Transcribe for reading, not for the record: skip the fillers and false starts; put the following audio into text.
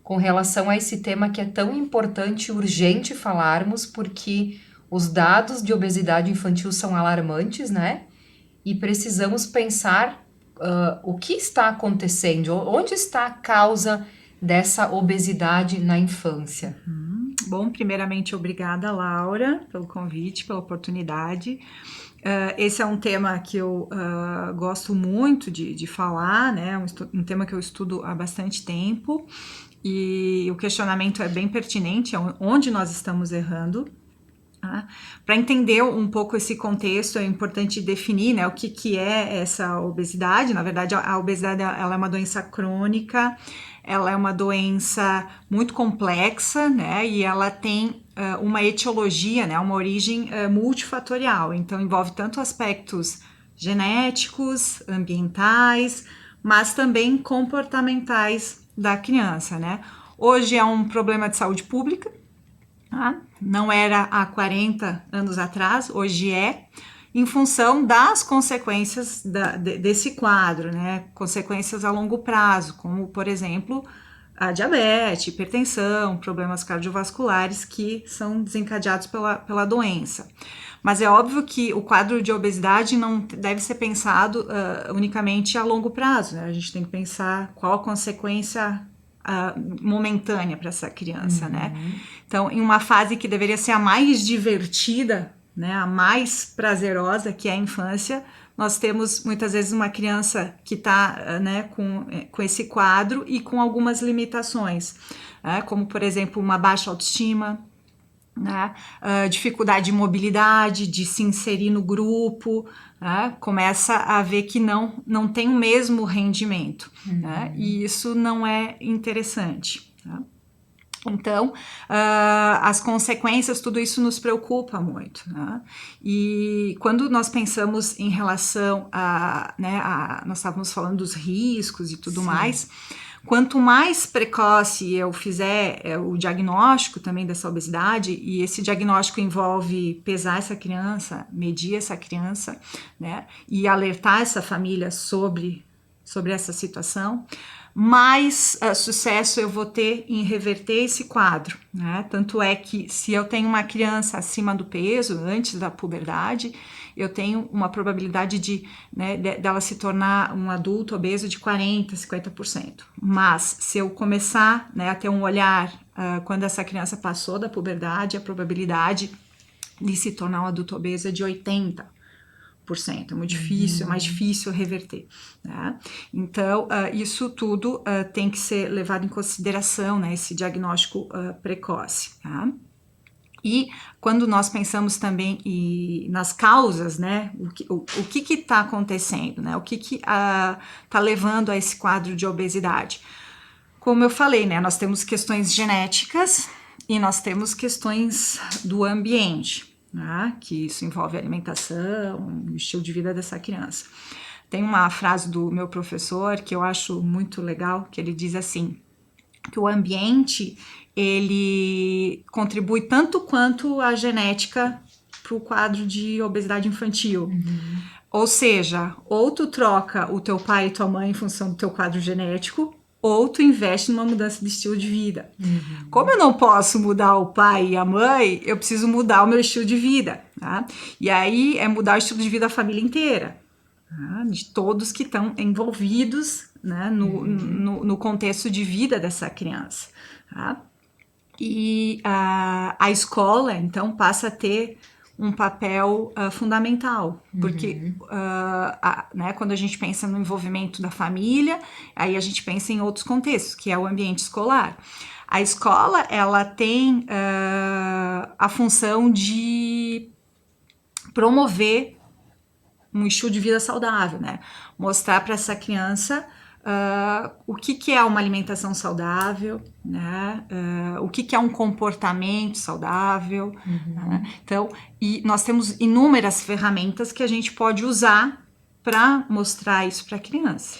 com relação a esse tema que é tão importante e urgente falarmos, porque os dados de obesidade infantil são alarmantes, né? E precisamos pensar o que está acontecendo, onde está a causa dessa obesidade na infância. Bom, primeiramente, obrigada, Laura, pelo convite, pela oportunidade. Esse é um tema que eu gosto muito de falar, né? Um tema que eu estudo há bastante tempo, e o questionamento é bem pertinente, onde nós estamos errando. Para entender um pouco esse contexto, é importante definir, né, o que é essa obesidade. Na verdade, a obesidade ela é uma doença crônica, ela é uma doença muito complexa, né, e ela tem uma etiologia, né, uma origem multifatorial. Então, envolve tanto aspectos genéticos, ambientais, mas também comportamentais da criança, né. Hoje é um problema de saúde pública, não era há 40 anos atrás, hoje é, em função das consequências desse quadro, né? Consequências a longo prazo, como, por exemplo, a diabetes, hipertensão, problemas cardiovasculares que são desencadeados pela doença. Mas é óbvio que o quadro de obesidade não deve ser pensado unicamente a longo prazo, né? A gente tem que pensar qual a consequência momentânea para essa criança, né? Então, em uma fase que deveria ser a mais divertida, né, a mais prazerosa, que é a infância, nós temos muitas vezes uma criança que está, né, com esse quadro e com algumas limitações, né, como, por exemplo, uma baixa autoestima, né, dificuldade de mobilidade, de se inserir no grupo, né, começa a ver que não tem o mesmo rendimento, né, e isso não é interessante. Tá? Então, as consequências, tudo isso nos preocupa muito, né? E quando nós pensamos em relação nós estávamos falando dos riscos e tudo mais, quanto mais precoce eu fizer o diagnóstico também dessa obesidade, e esse diagnóstico envolve pesar essa criança, medir essa criança, né, e alertar essa família sobre essa situação, mais sucesso eu vou ter em reverter esse quadro, né? Tanto é que se eu tenho uma criança acima do peso, antes da puberdade, eu tenho uma probabilidade dela se tornar um adulto obeso de 40%, 50%. Mas se eu começar, né, a ter um olhar quando essa criança passou da puberdade, a probabilidade de se tornar um adulto obeso é de 80%. É muito difícil, é mais difícil reverter, né? Então, isso tudo tem que ser levado em consideração, né, esse diagnóstico precoce, tá? E quando nós pensamos também nas causas, né, o que está acontecendo, né, o que está levando a esse quadro de obesidade? Como eu falei, né, nós temos questões genéticas e nós temos questões do ambiente, né, que isso envolve alimentação, o estilo de vida dessa criança. Tem uma frase do meu professor que eu acho muito legal, que ele diz assim, que o ambiente, ele contribui tanto quanto a genética para o quadro de obesidade infantil. Ou seja, ou tu troca o teu pai e tua mãe em função do teu quadro genético, ou tu investe numa mudança de estilo de vida. Como eu não posso mudar o pai e a mãe, eu preciso mudar o meu estilo de vida, tá? E aí é mudar o estilo de vida da família inteira, tá? De todos que estão envolvidos, né, no contexto de vida dessa criança, tá? E a escola, então, passa a ter um papel fundamental, porque né, quando a gente pensa no envolvimento da família, aí a gente pensa em outros contextos, que é o ambiente escolar. A escola, ela tem a função de promover um estilo de vida saudável, né? Mostrar para essa criança o que é uma alimentação saudável, né? O que é um comportamento saudável. Né? Então, e nós temos inúmeras ferramentas que a gente pode usar para mostrar isso para a criança.